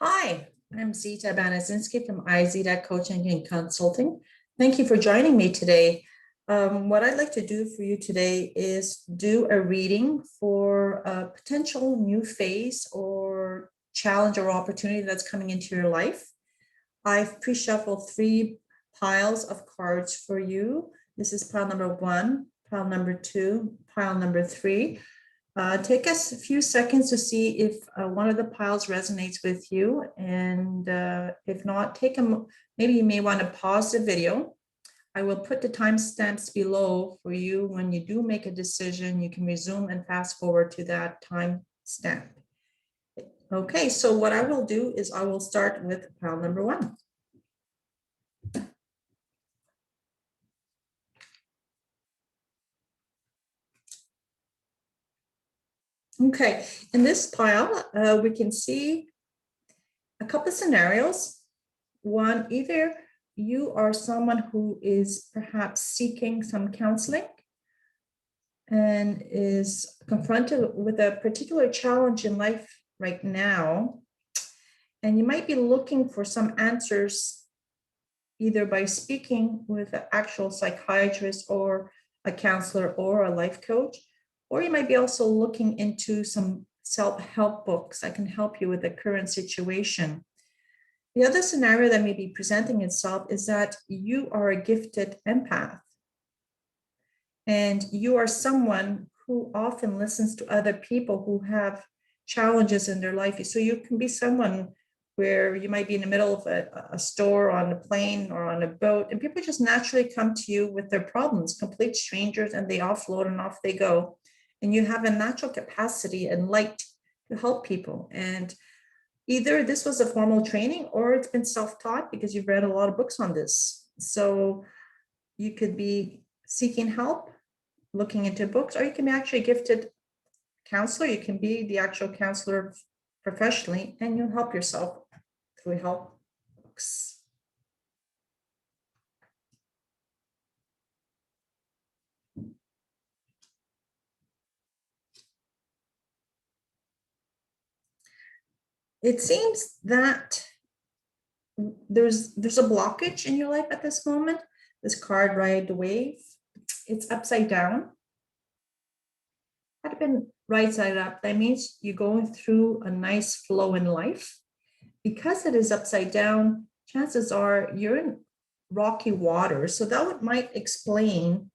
Hi, I'm Zita from Zita Coaching and Consulting. Thank you for joining me today. What I'd like to do for you today is do a reading for a potential new phase or challenge or opportunity that's coming into your life. I've pre-shuffled 3 piles of cards for you. This is pile number 1, pile number 2, pile number 3. Take us a few seconds to see if one of the piles resonates with you. And if not, maybe you may want to pause the video. I will put the timestamps below for you. When you do make a decision, you can resume and fast forward to that timestamp. Okay, so what I will do is I will start with pile number 1. Okay, in this pile, we can see a couple of scenarios. One, either you are someone who is perhaps seeking some counseling and is confronted with a particular challenge in life right now, and you might be looking for some answers either by speaking with an actual psychiatrist or a counselor or a life coach, or you might be also looking into some self-help books that can help you with the current situation. The other scenario that may be presenting itself is that you are a gifted empath and you are someone who often listens to other people who have challenges in their life. So you can be someone where you might be in the middle of a store, on a plane, or on a boat, and people just naturally come to you with their problems, complete strangers, and they offload and off they go. And you have a natural capacity and light to help people. And either this was a formal training or it's been self-taught because you've read a lot of books on this. So you could be seeking help, looking into books, or you can be actually a gifted counselor. You can be the actual counselor professionally, and you'll help yourself through help books. It seems that there's a blockage in your life at this moment. This card, Ride the Wave, it's upside down. Had it been right side up, that means you're going through a nice flow in life. Because it is upside down, chances are you're in rocky water. So that might explain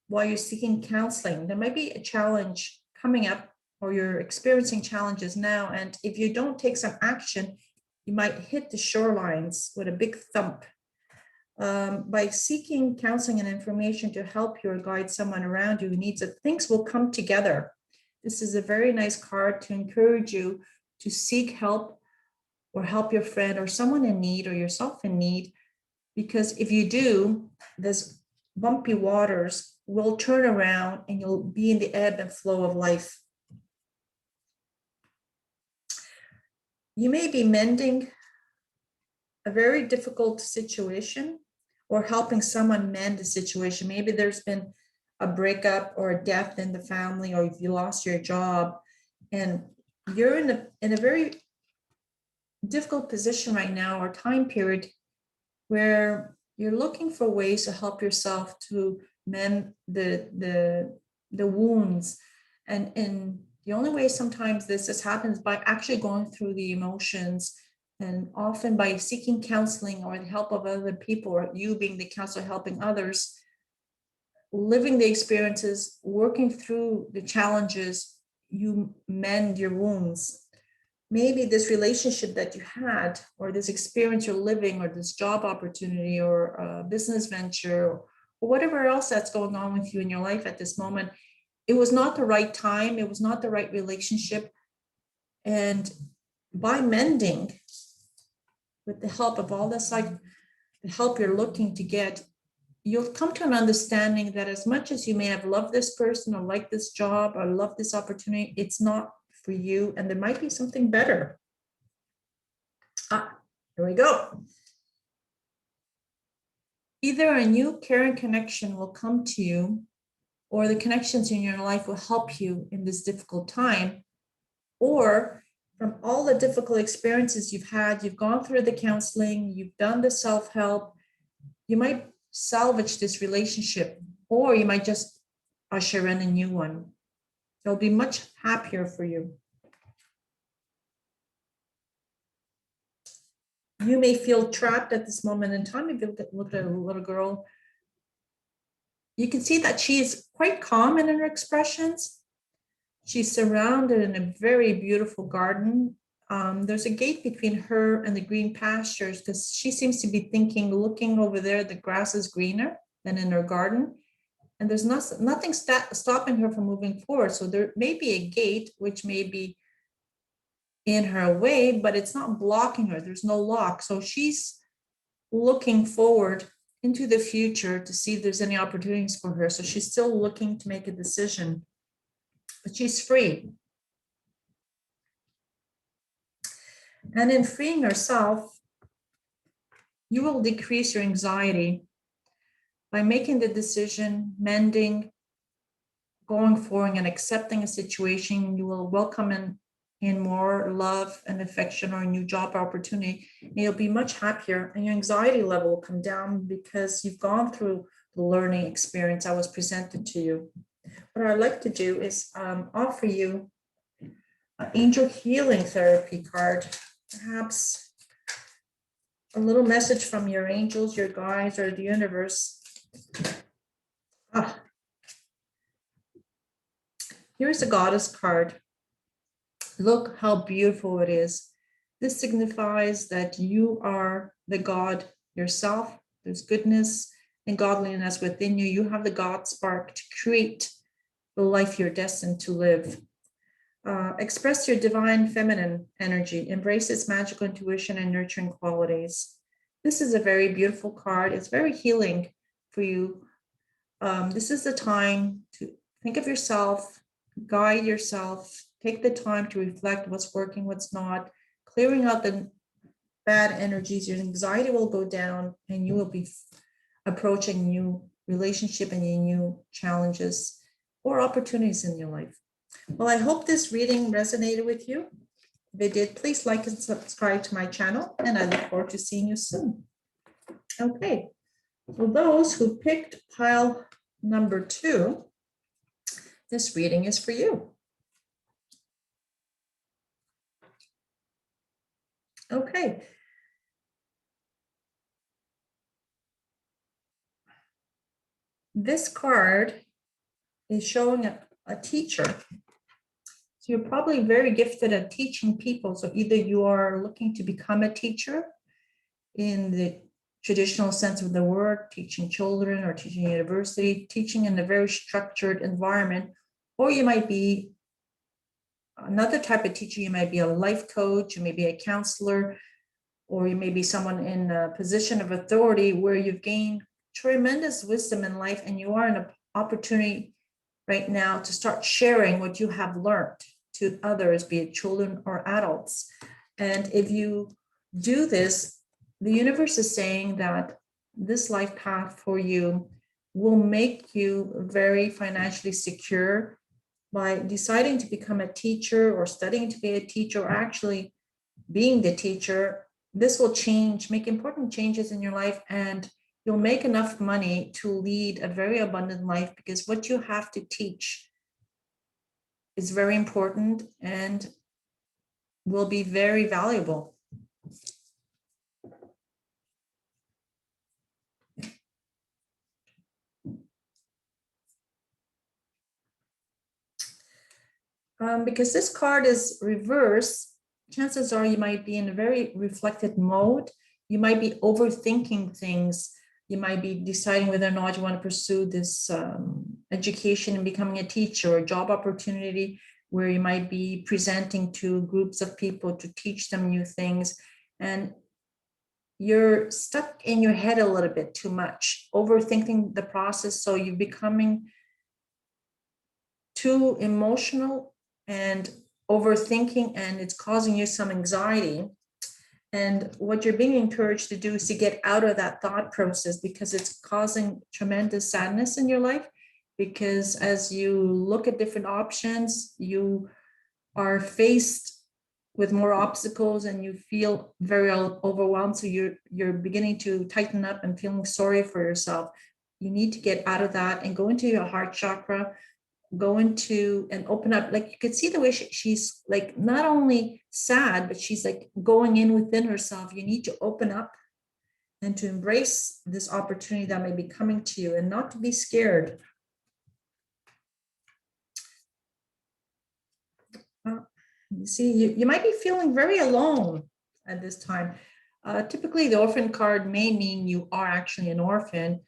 why you're seeking counseling. There might be a challenge coming up, or you're experiencing challenges now. And if you don't take some action, you might hit the shorelines with a big thump. By seeking counseling and information to help you or guide someone around you who needs it, things will come together. This is a very nice card to encourage you to seek help or help your friend or someone in need or yourself in need. Because if you do, this bumpy waters will turn around and you'll be in the ebb and flow of life. You may be mending a very difficult situation or helping someone mend a situation. Maybe there's been a breakup or a death in the family, or if you lost your job, and you're in a very difficult position right now or time period where you're looking for ways to help yourself to mend the wounds. And the only way sometimes this happens by actually going through the emotions, and often by seeking counseling or the help of other people, or you being the counselor helping others, living the experiences, working through the challenges, you mend your wounds. Maybe this relationship that you had, or this experience you're living, or this job opportunity, or a business venture, or whatever else that's going on with you in your life at this moment, it was not the right time, it was not the right relationship. And by mending, with the help of all this, like the help you're looking to get, you'll come to an understanding that as much as you may have loved this person or liked this job or loved this opportunity, it's not for you, and there might be something better. Here we go. Either a new caring connection will come to you, or the connections in your life will help you in this difficult time, or from all the difficult experiences you've had, you've gone through the counseling, you've done the self-help, you might salvage this relationship, or you might just usher in a new one. It'll be much happier for you. You may feel trapped at this moment in time. If you look at a little girl, you can see that she is quite calm in her expressions. She's surrounded in a very beautiful garden. There's a gate between her and the green pastures because she seems to be thinking, looking over there, the grass is greener than in her garden. And there's nothing stopping her from moving forward. So there may be a gate, which may be in her way, but it's not blocking her. There's no lock. So she's looking forward into the future to see if there's any opportunities for her. So she's still looking to make a decision, but she's free. And in freeing herself, you will decrease your anxiety by making the decision, mending, going forward and accepting a situation. You will welcome in more love and affection or a new job opportunity, and you'll be much happier, and your anxiety level will come down because you've gone through the learning experience that was presented to you. What I'd like to do is offer you an angel healing therapy card, perhaps a little message from your angels, your guides, or the universe. Here's a goddess card. Look how beautiful it is. This signifies that you are the God yourself. There's goodness and godliness within you. You have the God spark to create the life you're destined to live. Express your divine feminine energy. Embrace its magical intuition and nurturing qualities. This is a very beautiful card. It's very healing for you. This is the time to think of yourself, guide yourself, take the time to reflect what's working, what's not, clearing out the bad energies. Your anxiety will go down and you will be approaching new relationship and new challenges or opportunities in your life. Well, I hope this reading resonated with you. If it did, please like and subscribe to my channel, and I look forward to seeing you soon. Okay, for those who picked pile number 2, this reading is for you. Okay. This card is showing a teacher. So you're probably very gifted at teaching people. So either you are looking to become a teacher in the traditional sense of the word, teaching children or teaching university, teaching in a very structured environment, or you might be another type of teacher. You might be a life coach, you may be a counselor, or you may be someone in a position of authority where you've gained tremendous wisdom in life and you are in an opportunity right now to start sharing what you have learned to others, be it children or adults. And if you do this, the universe is saying that this life path for you will make you very financially secure by deciding to become a teacher or studying to be a teacher or actually being the teacher. This will make important changes in your life, and you'll make enough money to lead a very abundant life because what you have to teach is very important and will be very valuable. Because this card is reverse, chances are you might be in a very reflected mode. You might be overthinking things. You might be deciding whether or not you want to pursue this education and becoming a teacher or a job opportunity where you might be presenting to groups of people to teach them new things. And you're stuck in your head a little bit too much, overthinking the process. So you're becoming too emotional and overthinking, and it's causing you some anxiety. And what you're being encouraged to do is to get out of that thought process because it's causing tremendous sadness in your life. Because as you look at different options, you are faced with more obstacles and you feel very overwhelmed. So you're beginning to tighten up and feeling sorry for yourself. You need to get out of that and go into your heart chakra, go into and open up. Like you could see the way she's like not only sad, but she's like going in within herself. You need to open up and to embrace this opportunity that may be coming to you and not to be scared. You see, you might be feeling very alone at this time. Typically, the orphan card may mean you are actually an orphan,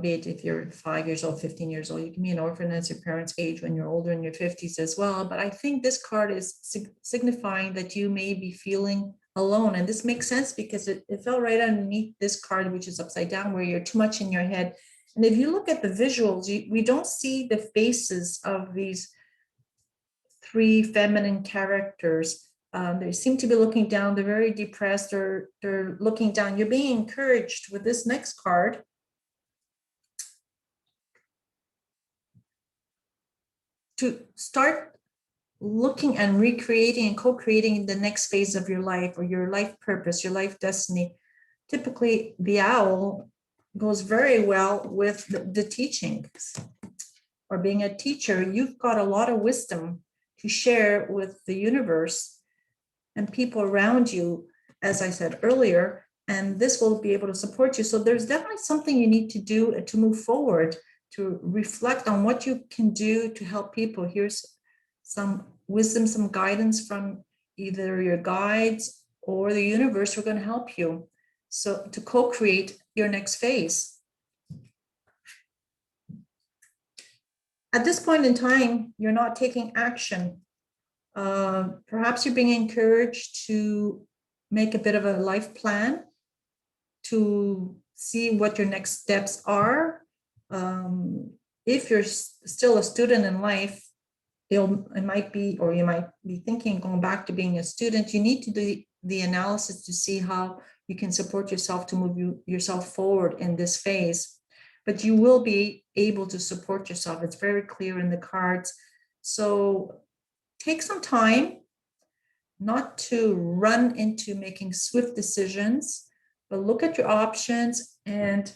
be it if you're 5 years old, 15 years old. You can be an orphan as your parents age when you're older in your 50s as well. But I think this card is signifying that you may be feeling alone. And this makes sense because it fell right underneath this card, which is upside down, where you're too much in your head. And if you look at the visuals, we don't see the faces of these 3 feminine characters. They seem to be looking down. They're very depressed. They're looking down. You're being encouraged with this next card to start looking and recreating and co-creating the next phase of your life or your life purpose, your life destiny. Typically, the owl goes very well with the teachings or being a teacher. You've got a lot of wisdom to share with the universe and people around you, as I said earlier, and this will be able to support you. So there's definitely something you need to do to move forward, to reflect on what you can do to help people. Here's some wisdom, some guidance from either your guides or the universe who are going to help you. So to co-create your next phase. At this point in time, you're not taking action. Perhaps you're being encouraged to make a bit of a life plan to see what your next steps are. If you're still a student in life, it might be, or you might be thinking going back to being a student, you need to do the analysis to see how you can support yourself to move yourself forward in this phase. But you will be able to support yourself. It's very clear in the cards. So take some time not to run into making swift decisions, but look at your options and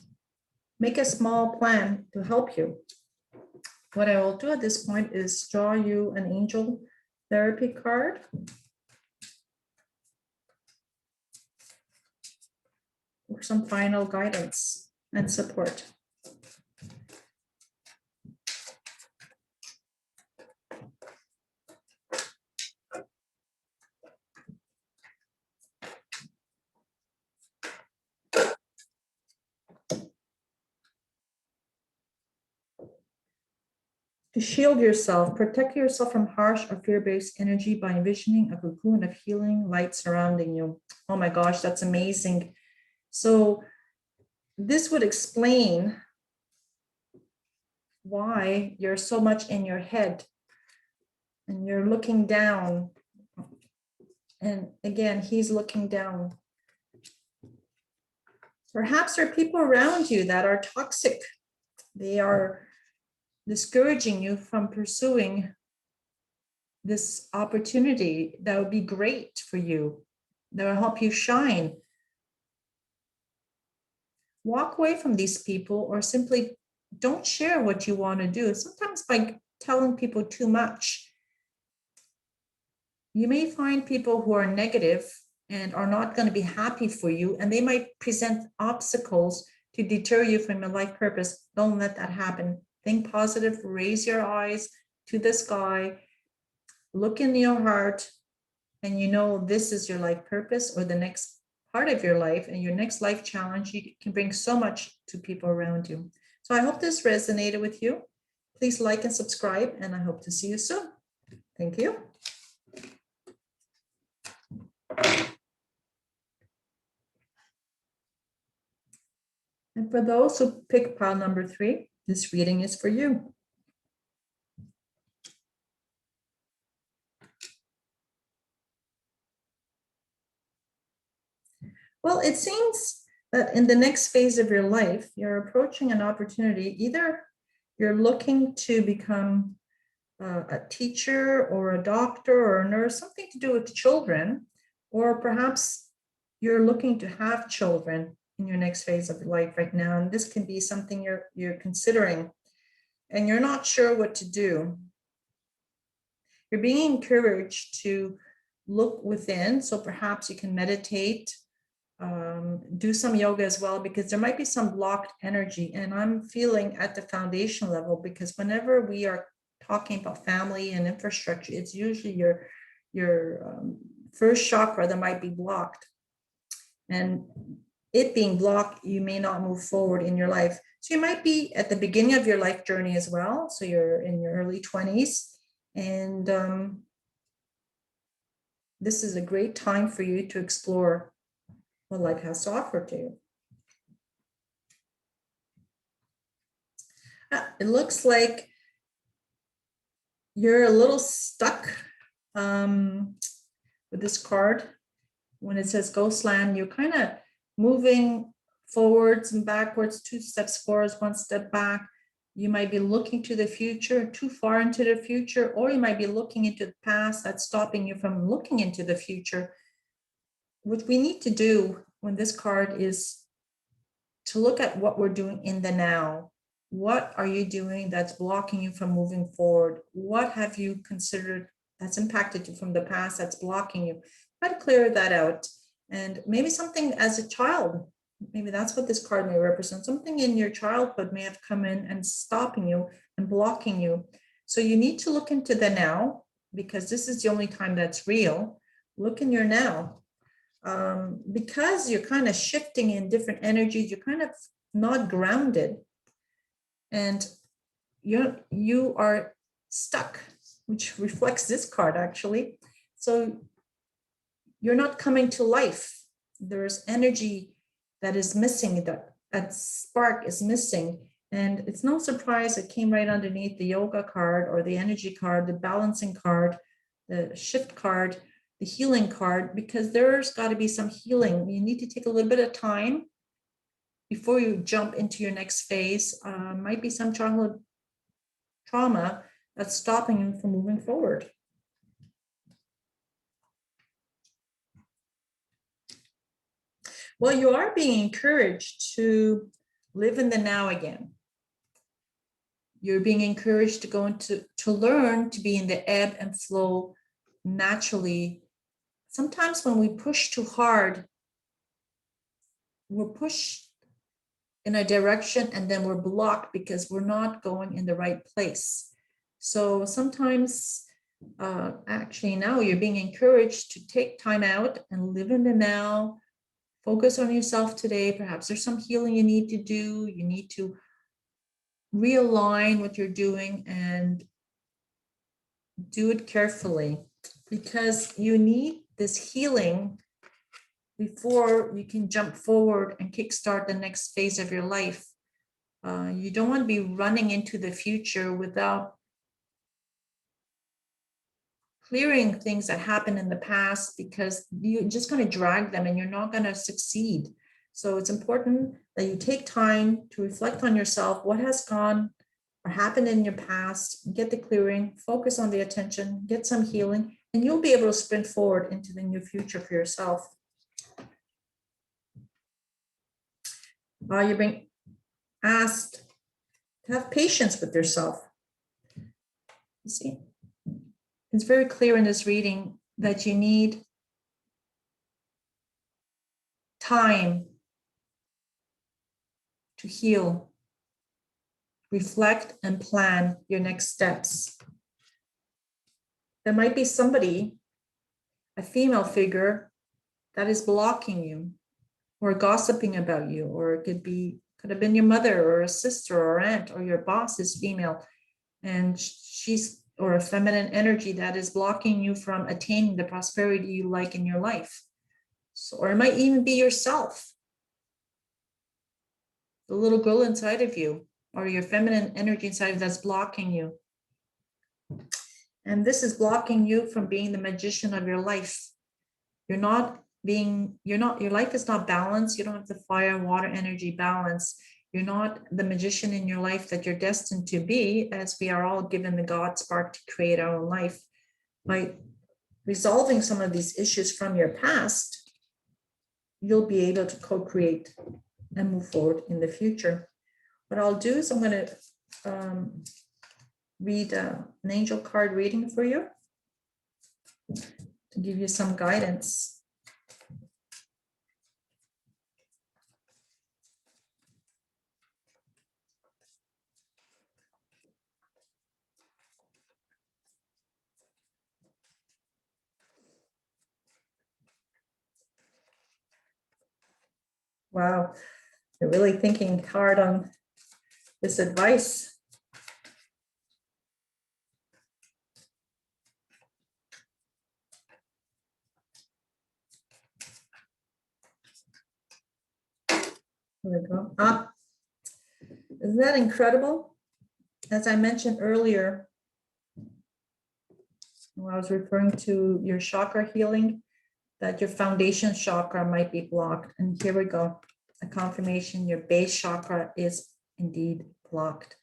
make a small plan to help you. What I will do at this point is draw you an angel therapy card. For some final guidance and support. To shield yourself, protect yourself from harsh or fear-based energy by envisioning a cocoon of healing light surrounding you. Oh my gosh, that's amazing. So this would explain why you're so much in your head and you're looking down. And again, he's looking down. Perhaps there are people around you that are toxic. They are discouraging you from pursuing this opportunity that would be great for you, that will help you shine. Walk away from these people or simply don't share what you want to do. Sometimes by telling people too much, you may find people who are negative and are not going to be happy for you, and they might present obstacles to deter you from your life purpose. Don't let that happen. Think positive, raise your eyes to the sky, look in your heart, and you know this is your life purpose or the next part of your life and your next life challenge. You can bring so much to people around you. So I hope this resonated with you. Please like and subscribe, and I hope to see you soon. Thank you. And for those who pick pile number 3, this reading is for you. Well, it seems that in the next phase of your life, you're approaching an opportunity. Either you're looking to become a teacher or a doctor or a nurse, something to do with children, or perhaps you're looking to have children in your next phase of life right now. And this can be something you're considering and you're not sure what to do. You're being encouraged to look within. So perhaps you can meditate, do some yoga as well, because there might be some blocked energy. And I'm feeling at the foundation level, because whenever we are talking about family and infrastructure, it's usually your first chakra that might be blocked. And it being blocked, you may not move forward in your life. So you might be at the beginning of your life journey as well. So you're in your early 20s. And this is a great time for you to explore what life has to offer to you. It looks like you're a little stuck with this card. When it says Ghostland, you're kind of moving forwards and backwards, 2 steps forwards, 1 step back. You might be looking to the future, too far into the future, or you might be looking into the past. That's stopping you from looking into the future. What we need to do when this card is to look at what we're doing in the now. What are you doing that's blocking you from moving forward? What have you considered that's impacted you from the past that's blocking you? Try to clear that out. And maybe something as a child, maybe that's what this card may represent. Something in your childhood may have come in and stopping you and blocking you. So you need to look into the now, because this is the only time that's real. Look in your now. Because you're kind of shifting in different energies, you're kind of not grounded, and you are stuck, which reflects this card actually. So you're not coming to life. There's energy that is missing, that spark is missing. And it's no surprise it came right underneath the yoga card or the energy card, the balancing card, the shift card, the healing card, because there's got to be some healing. You need to take a little bit of time before you jump into your next phase. Might be some childhood trauma that's stopping you from moving forward. Well, you are being encouraged to live in the now again. You're being encouraged to go into, to learn to be in the ebb and flow naturally. Sometimes when we push too hard, we're pushed in a direction and then we're blocked because we're not going in the right place. So sometimes, actually now you're being encouraged to take time out and live in the now, focus on yourself today. Perhaps there's some healing you need to do. You need to realign what you're doing and do it carefully, because you need this healing before you can jump forward and kickstart the next phase of your life. You don't want to be running into the future without clearing things that happened in the past, because you're just going to drag them and you're not going to succeed. So it's important that you take time to reflect on yourself, what has gone or happened in your past, get the clearing, focus on the attention, get some healing, and you'll be able to sprint forward into the new future for yourself. You're being asked to have patience with yourself. You see, it's very clear in this reading that you need time to heal, reflect, and plan your next steps. There might be somebody, a female figure, that is blocking you or gossiping about you, or it could have been your mother or a sister or aunt, or your boss is female and she's, or a feminine energy that is blocking you from attaining the prosperity you like in your life. So, or it might even be yourself, the little girl inside of you, or your feminine energy inside of you that's blocking you. And this is blocking you from being the magician of your life. Your life is not balanced. You don't have the fire and water energy balance. You're not the magician in your life that you're destined to be, as we are all given the God spark to create our own life. By resolving some of these issues from your past, you'll be able to co-create and move forward in the future. What I'll do is I'm going to read an angel card reading for you to give you some guidance. Wow, you're really thinking hard on this advice. There we go. Isn't that incredible? As I mentioned earlier, when I was referring to your chakra healing, that your foundation chakra might be blocked. And here we go, a confirmation, your base chakra is indeed blocked.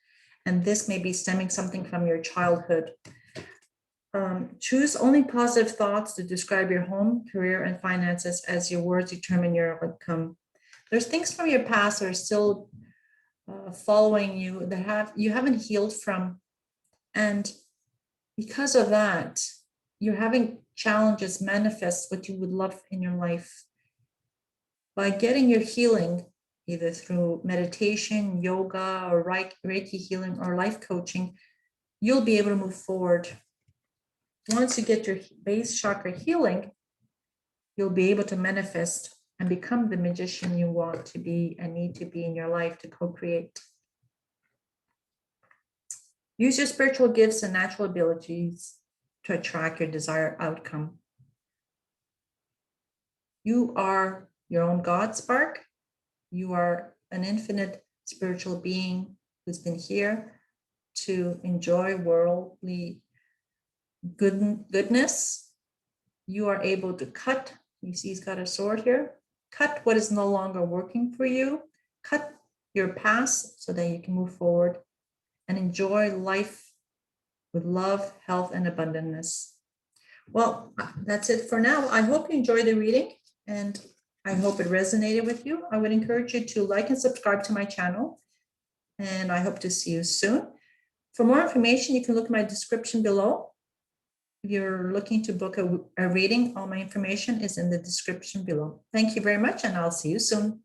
And this may be stemming something from your childhood. Choose only positive thoughts to describe your home, career, and finances, as your words determine your outcome. There's things from your past that are still following you that you haven't healed from. And because of that, you're having challenges manifest what you would love in your life. By getting your healing, either through meditation, yoga, or Reiki healing, or life coaching, you'll be able to move forward. Once you get your base chakra healing, you'll be able to manifest and become the magician you want to be and need to be in your life to co-create. Use your spiritual gifts and natural abilities to attract your desired outcome. You are your own God spark. You are an infinite spiritual being who's been here to enjoy worldly goodness. You are able to cut. You see he's got a sword here. Cut what is no longer working for you. Cut your past so that you can move forward and enjoy life with love, health, and abundance. Well, that's it for now. I hope you enjoyed the reading and I hope it resonated with you. I would encourage you to like and subscribe to my channel, and I hope to see you soon. For more information, you can look at my description below. If you're looking to book a reading, all my information is in the description below. Thank you very much, and I'll see you soon.